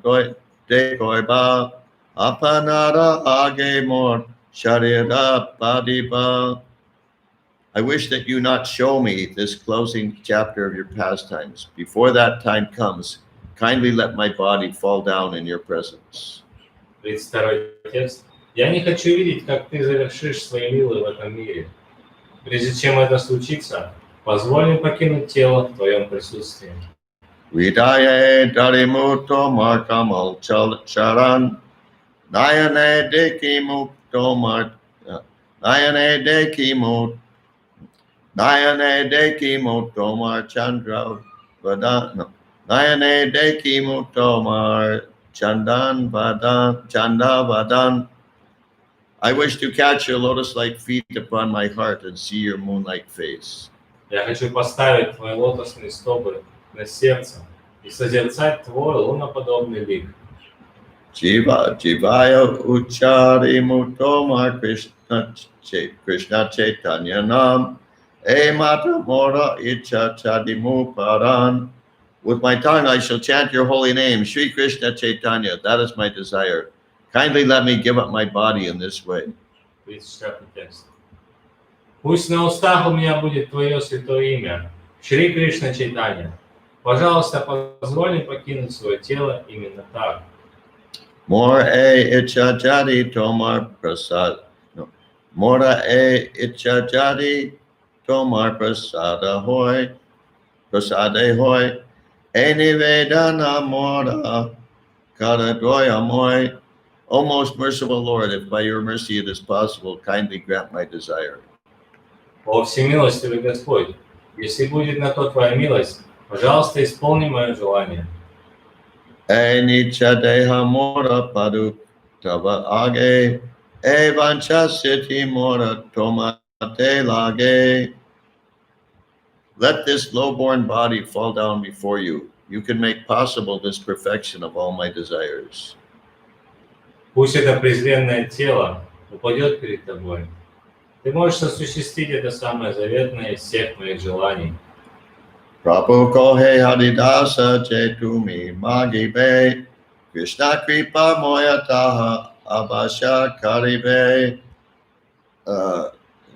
de koiba, apanara age mor sharira padiba. I wish that you not show me this closing chapter of your pastimes. Before that time comes, kindly let my body fall down in your presence. 32 текст. Я не хочу видеть, как ты завершишь свои лилы в этом мире. Прежде чем это случится, позволь мне покинуть тело в твоем присутствии. Vidaye darimuto markamal charan, nayane dekimukto mar, nayane dekimukto mar chandra vadan, nayane dekimukto mar chandan vadan, chanda vadan. I wish to catch your lotus-like feet upon my heart and see your moon-like face. Я хочу поставить твои лотосные стопы на сердце и созерцать твой луноподобный лик. Jivaya uchari mutomar Krishna Chaitanya nam mata mora icha chadimu paran. With my tongue I shall chant your holy name, Sri Krishna Chaitanya. That is my desire. Kindly let me give up my body in this way. 34 текст. Пусть на устах у меня будет твое святое имя, Шри Кришна Чайтанья. Пожалуйста, позволь мне покинуть свое тело именно так. Mora icha jadi tomar prasad. No. Mora icha jadi tomar prasada hoy. Prasade hoy. Nivedana mora karadoya moy. O most merciful Lord, if by your mercy it is possible, kindly grant my desire. О всемилостивый Господь, если будет на то твоя милость, пожалуйста, исполни мое желание. Nicha deha mora padu tava age, vancha siddhi mora tomate lage. Let this low-born body fall down before you. You can make possible this perfection of all my desires. Пусть это презренное тело упадет перед тобой. Ты можешь осуществить это самое заветное из всех моих желаний. Prabhu kohe haridasa chetumi magibe, Krishna kripa moyataha abasha karibe.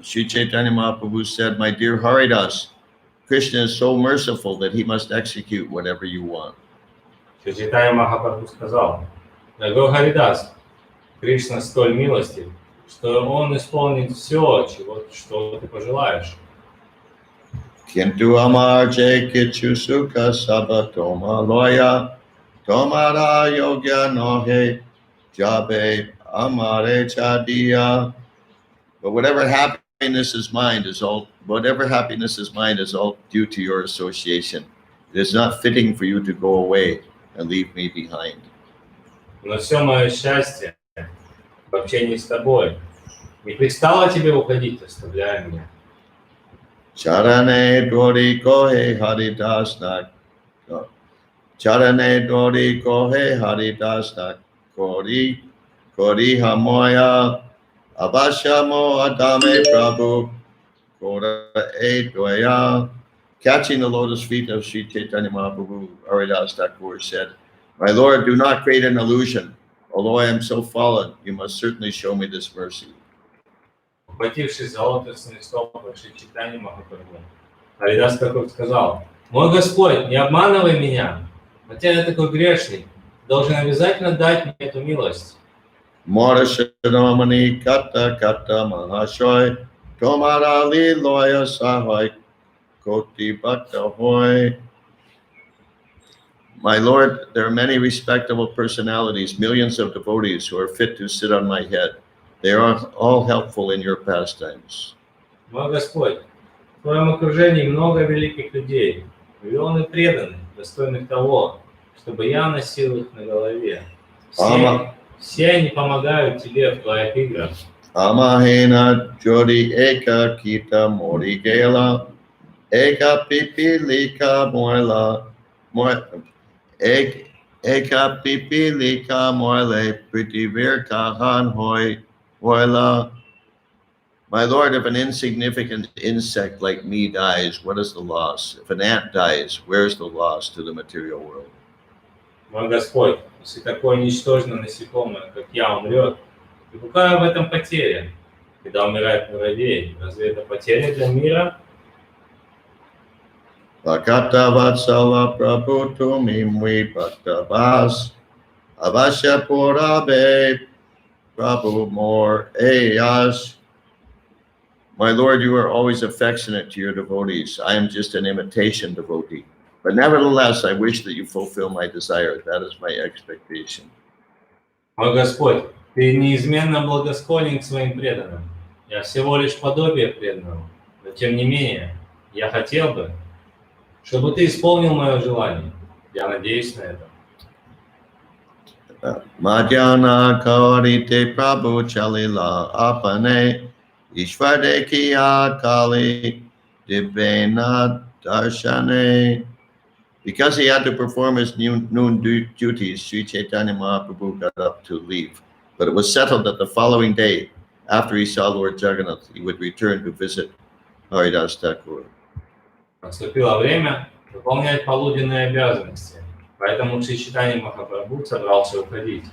Sri Chaitanya Mahaprabhu said, my dear Haridas, Krishna is so merciful that he must execute whatever you want. Шри Чайтанья Махапрабху сказал: дорогой Харидас, Кришна столь милостив, что он исполнит все, что ты пожелаешь. Kintu amar je kichu sukha sabatoma loya, tomara yogya nohe jabe amare chadiya. But whatever happiness is mine is all due to your association. It is not fitting for you to go away and leave me behind. Но все мое счастье в общении с тобой. Не пристало тебе уходить, оставляя меня. Charane dori kohe haridas nak. Charane dori kohe haridas nak. Kori hamoya. Abashamo adame prabhu. Kora doya. Catching the lotus feet of Sri Caitanya Mahaprabhu, Haridas Thakur said, "My Lord, do not create an illusion. Although I am so fallen, you must certainly show me this mercy." Ухватившись за лотосные стопы Шри Чайтаньи Махапрабху, Харидас Такур сказал: «Мой Господь, не обманывай меня, хотя я такой грешный, должен обязательно дать мне эту милость». Mora Shadamani Kata Kata Mahashoy, Tomara Liloya Sahoy, Koti Bhakta Hoy. My Lord, there are many respectable personalities, millions of devotees who are fit to sit on my head. They are all helpful in your pastimes. Мой Господь, в Твоем окружении много великих людей, миллионы преданных, достойных того, чтобы я носил их на голове. Все они помогают Тебе в Твоих играх. Amahena Jodi Eka Kita Mori Gela, Eka Pipilika Moila, Eka Pipilika Moile, Pritivir Kahan Hoi, Hoila. My Lord, if an insignificant insect like me dies, what is the loss? If an ant dies, where's the loss to the material world? Мой Господь, если такое ничтожное насекомое, как я, умрет, то какая в этом потеря? Когда умирает муравей, разве это потеря для мира? Bhakata Vatsala Prabhu Tumimwi Bhaktavas Avasya Purabe Prabhu More Ayas. My Lord, you are always affectionate to your devotees. I am just an imitation devotee. But nevertheless, I wish that you fulfill my desire. That is my expectation. Мой Господь, Ты неизменно благосклонен к своим преданным. Я всего лишь подобие преданного. Но тем не менее, я хотел бы, чтобы Ты исполнил мое желание. Я надеюсь на это. Madhyana Kaurite Prabhu Chalila Apane Ishvade Kiya Kali Dibena Darshane. Because he had to perform his noon duties, Sri Caitanya Mahaprabhu got up to leave. But it was settled that the following day, after he saw Lord Jagannath, he would return to visit Haridas Thakur. Наступило время выполнять полуденные обязанности, поэтому Шри Чайтанья Махапрабху собрался уходить.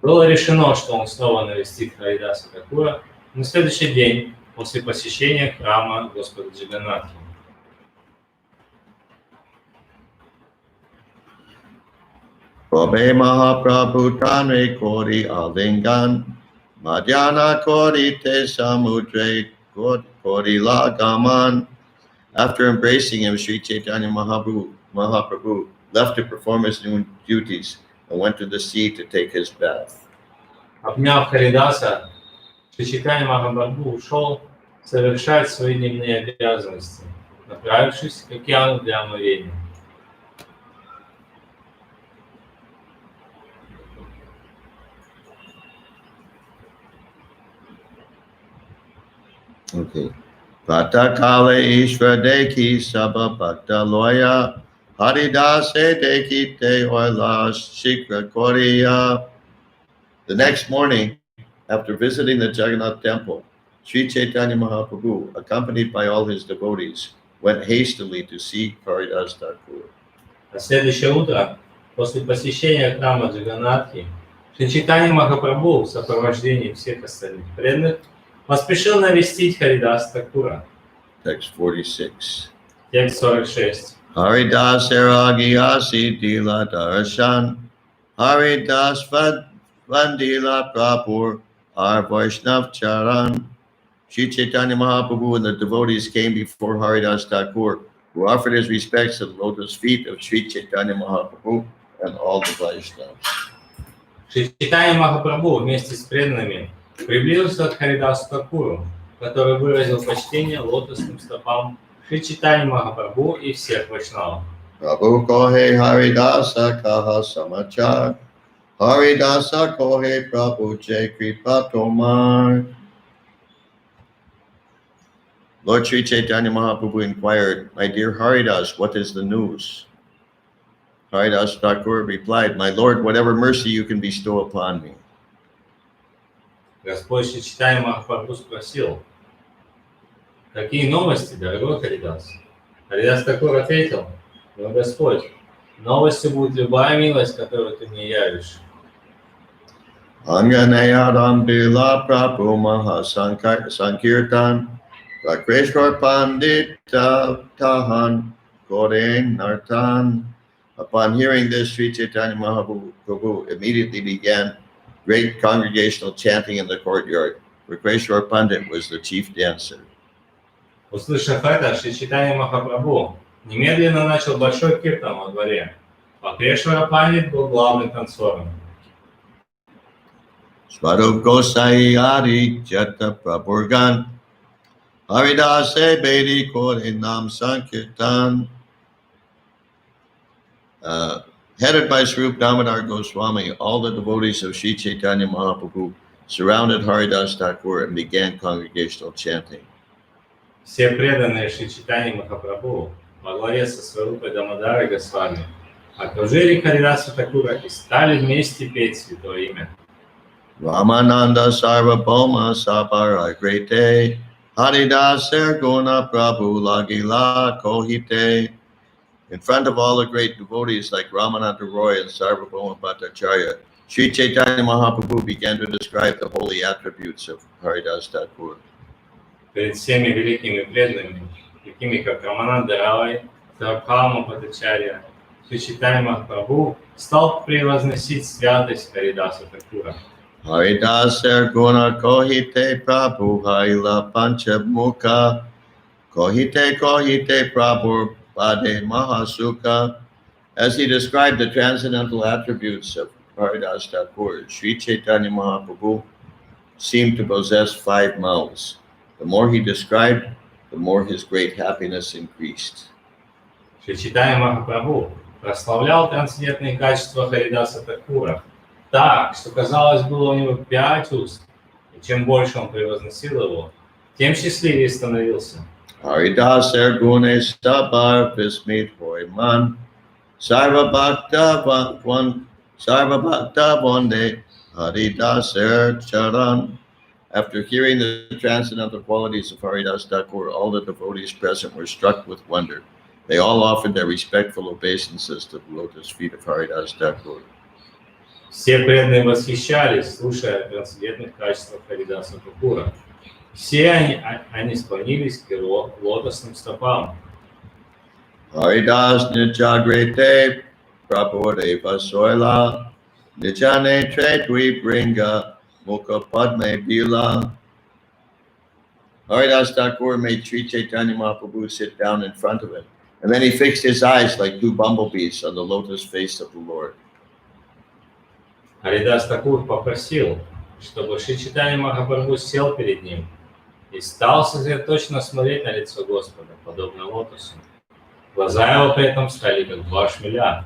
Было решено, что он снова навестит Харидаса Такура на следующий день после посещения храма Господа Джаганнатхи. Prabhe Mahaprabhu Tanre Kori Alingan Madhyana Kori Te Samudre Kori Lagaman. After embracing him, Sri Caitanya Mahaprabhu left to perform his noon duties and went to the sea to take his bath. Обняв Харидаса, Шри Чайтанья Махапрабху ушел совершать свои дневные обязанности, направившись к океану для омовения. Okay. Patakale Ishvadeki Sabha Bhakta Loya Haridase Deki Te Oila Shikra Koriya. The next morning, after visiting the Jagannath temple, Sri Caitanya Mahaprabhu, accompanied by all his devotees, went hastily to see Haridas Thakur. На следующее утро, после посещения храма Джаганнатхи, Шри Чайтанья Махапрабху в сопровождении всех остальных преданных поспешил навестить Харидаса Такура. Text 46. Текст 46. Haridas Eragiyasi Dila Darshan Haridas Vandila Prabhu Ar Vaishnav Charan. Sri Caitanya Mahaprabhu and the devotees came before Haridas Thakur, who offered his respects to the lotus feet of Sri Caitanya Mahaprabhu and all the Vaishnavas. Шри Чайтанья Махапрабху вместе с преданными приблизился к Харидасу Такуру, который выразил почтение лотосным стопам Шри Чайтаньи Махапрабху и всех вайшнавов. Prabhu kohe Haridasa kaha samachar Haridasa kohe Prabhu je kripa tomar. Lord Sri Caitanya Mahaprabhu inquired, "My dear Haridas, what is the news?" Haridas Thakur replied, "My Lord, whatever mercy you can bestow upon me." Господь Шри Чайтанья Махапрабху спросил: «Какие новости, дорогой Харидас? Харидас Такур ответил: «Мой Господь, новостью будет любая милость, которую ты мне явишь». Anganayadam Bila Prabhu Maha Sankirtan Rakreshwar Pandita Tahan Koreng Nartan. Upon hearing this, Sri Chaitanya Mahaprabhu immediately began great congregational chanting in the courtyard. Rakreshwar Pandit was the chief dancer. Услышав это, Шри Чайтанья Махапрабху немедленно начал большой киртан во дворе. Акрешвара Пандит был главным танцором. Swarup Gosai Adi Jata Prabhurgan Haridase Bedi Kore Nam Sankirtan. Headed by Swarup Damodar Goswami, all the devotees of Sri Chaitanya Mahaprabhu surrounded Haridas Thakur and began congregational chanting. Все преданные Шри Чайтаньи Махапрабху во главе со Сварупой Дамодарой Госвами окружили Харидаса Такура и стали вместе петь святое имя. Ramananda Sarvabhauma Sabara Grete Haridas Guna Prabhu Lagila Kohite. In front of all the great devotees like Ramananda Roy and Sarvabhauma Bhattacharya, Sri Chaitanya Mahaprabhu began to describe the holy attributes of Haridas Thakur. Перед всеми великими преданными, такими как Рамананда Рай, Сарвабхаума Бхаттачарья, Шри Чайтанья Махапрабху стал превозносить святость Харидаса Такура. Haridas Guna Kohite Prabhu Haila Panchamukha Kohite Prabhu Pade Mahasukha. As he described the transcendental attributes of Haridas Thakur, Sri Chaitanya Mahaprabhu seemed to possess 5 mouths. The more he described, the more his great happiness increased. Шри Чайтанья Махапрабху прославлял трансцендентные качества Харидаса Такура так, что казалось было у него 5 уст, и чем больше он превозносил его, тем счастливее становился. Haridas Gune Stabar Vismit Hoiman Sarva Bhakta Vande Haridas Charan. After hearing the transcendental qualities of Haridas Thakur, all the devotees present were struck with wonder. They all offered their respectful obeisances to the lotus feet of Haridas Thakur. Все преданные восхищались, слушая о трансцендентных качествах Харидаса Такура. Все они склонились к его лотосным стопам. Haridas Nichagrete Prabhudeva Soila Nichane Tretvi Bringa Mukha Padme Bila. Haridas Thakur made Sri Chaitanya Mahaprabhu sit down in front of him, and then he fixed his eyes like 2 bumblebees on the lotus face of the Lord. Харидас Такур попросил, чтобы Шри Чайтанья Махапрабху сел перед ним и стал сосредоточенно смотреть на лицо Господа, подобно лотосу. Глаза его при этом стали как 2 шмеля.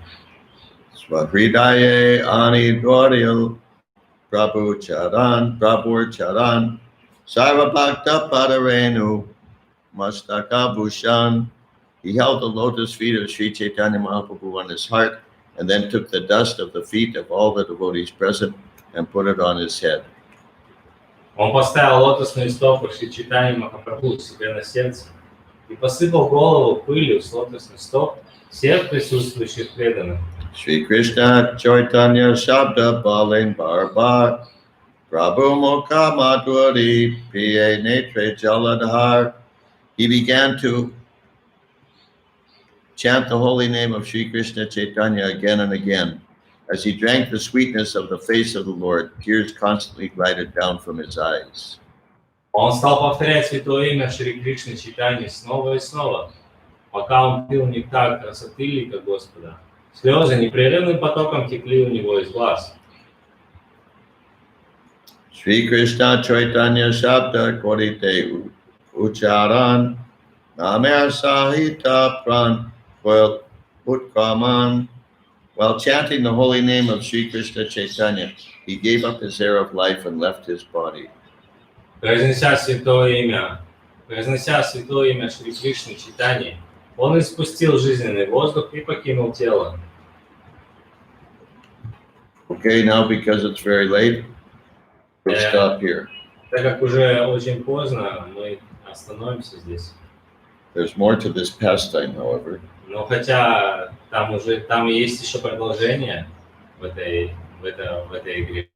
Svakridaye Ani Dwaril Prabhu Charan Sarva Bhakta Padarenu Mastaka Bhushan. He held the lotus feet of Sri Chaitanya Mahaprabhu on his heart and then took the dust of the feet of all the devotees present and put it on his head. Он поставил лотосные стопы Шри Чайтаньи Махапрабху себе на сердце и посыпал голову пылью с лотосных стоп всех присутствующих преданных. Shri Krishna Chaitanya Shabda Balin Barbar Prabhu Mukha Madhuri Piye Netre Jaladhar. He began to chant the holy name of Sri Krishna Chaitanya again and again. As he drank the sweetness of the face of the Lord, tears constantly glided down from his eyes. Он стал повторять святое имя Шри Кришны Чайтаньи снова и снова, пока он пил нектар красоты лика Господа. Слезы непрерывным потоком текли у него из глаз. Shri Krishna Chaitanya Shabda Korite Ucharan Namer Sahita Pran Utkraman. While chanting the holy name of Sri Krishna Chaitanya, he gave up his air of life and left his body. Произнося святое имя Шри Кришны Чайтаньи, он испустил жизненный воздух и покинул тело. Okay, now because it's very late, we'll stop here. Так как уже очень поздно, мы остановимся здесь. There's more to this pastime, however. Но хотя там есть еще продолжение в этой игре.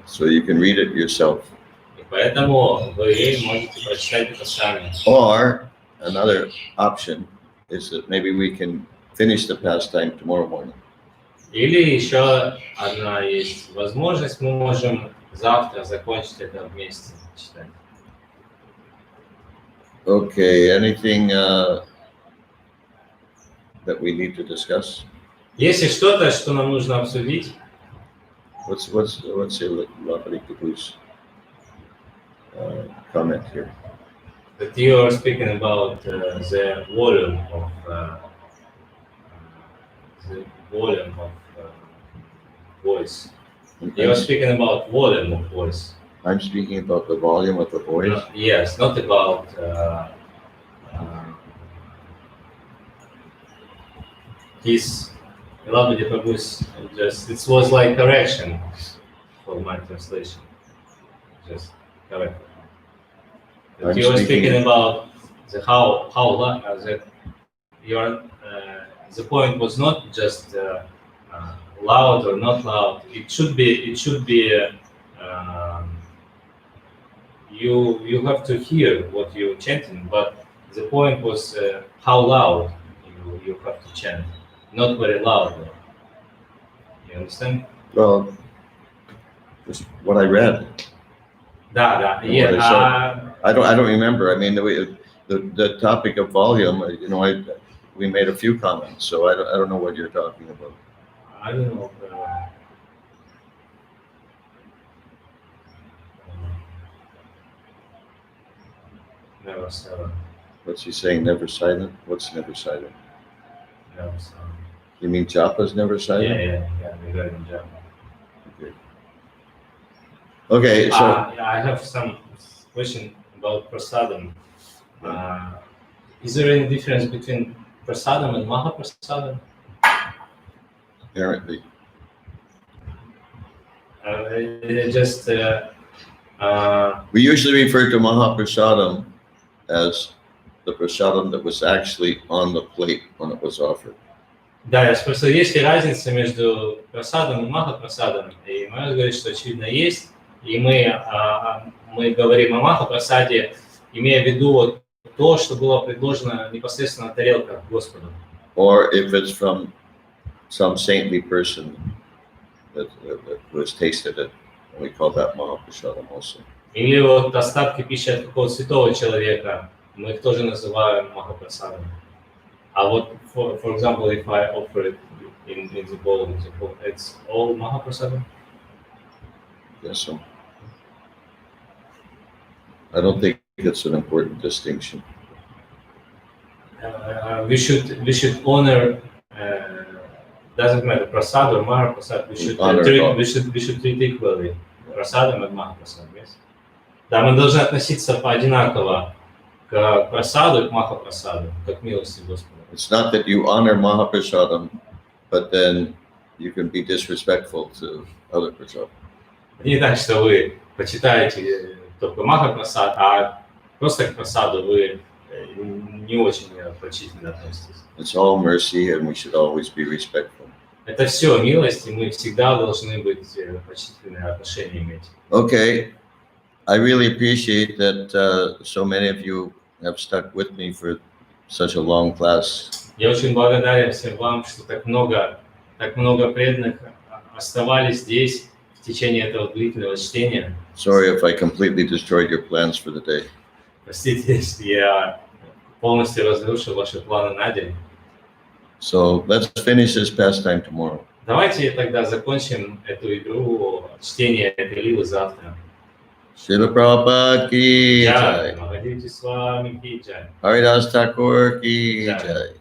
So you can read it yourself. И поэтому вы можете прочитать это сами. Or another option is that maybe we can finish the pastime tomorrow morning. Или еще одна есть возможность, мы можем завтра закончить это вместе читать. Okay, anything that we need to discuss? Если что-то, что нам нужно обсудить, What's your lovely Kabu's comment here? that you are speaking about the volume of voice. You are speaking about volume of voice. I'm speaking about the volume of the voice. Yes, not about his lovely Prabhu's. Just it was like correction for my translation. Just correct. That you are speaking about how that your the point was not just loud or not loud. It should be you have to hear what you're chanting, but the point was how loud you have to chant, not very loud. You understand? Well, just what I read. Да, yeah. I don't remember. I mean, the topic of volume. We made a few comments, so I don't know what you're talking about. I don't know. Never silent. What's he saying? Never silent? What's never silent? Never silent. You mean Japa's never silent? Yeah. Regarding Japa. Okay, so I have some question about prasadam. Is there any difference between prasadam and mahaprasadam? apparently, we usually refer to Mahaprasadam as the prasadam that was actually on the plate when it was offered. Да, просто есть ли разница между прасадом и махапрасадом? И Махарадж говорит, что очевидно есть. И мы говорим о махапрасаде, имея в виду вот то, что было предложено непосредственно на тарелках Господу. Or if it's from some saintly person that was tasted it, we call that Mahaprasadam also. Или вот остатки пищи от какого-то святого человека, мы их тоже называем махапрасадом. А вот, for example, if I offer it in the bowl, it's all mahaprasadam? Yes, so I don't think it's an important distinction. We should honor. Doesn't matter prasad or mahaprasad. We should treat equally prasadam and mahaprasad. Yes. Да, мы должны относиться одинаково к прасаду и к махапрасаду, как милости Господа. It's not that you honor Mahaprasadam, but then you can be disrespectful to other prasadam. Не так, что вы почитаете только махапрасад, а просто к прасаду вы не очень почтительно относитесь. It's all mercy, and we should always be respectful. Это все милость, и мы всегда должны быть почтительные отношения иметь. Okay, I really appreciate that so many of you have stuck with me for such a long class. Я очень благодарен всем вам, что так много преданных оставались здесь в течение этого длительного чтения. Sorry if I completely destroyed your plans for the day. Простите, если я полностью разрушил ваши планы на день. So let's finish this pastime tomorrow. Давайте тогда закончим эту игру, чтение этой лилы завтра. Srila Prabhupada ki Jai. jai. Mahadevji Swami ki jai. Haridas Thakur ki Jai. jai.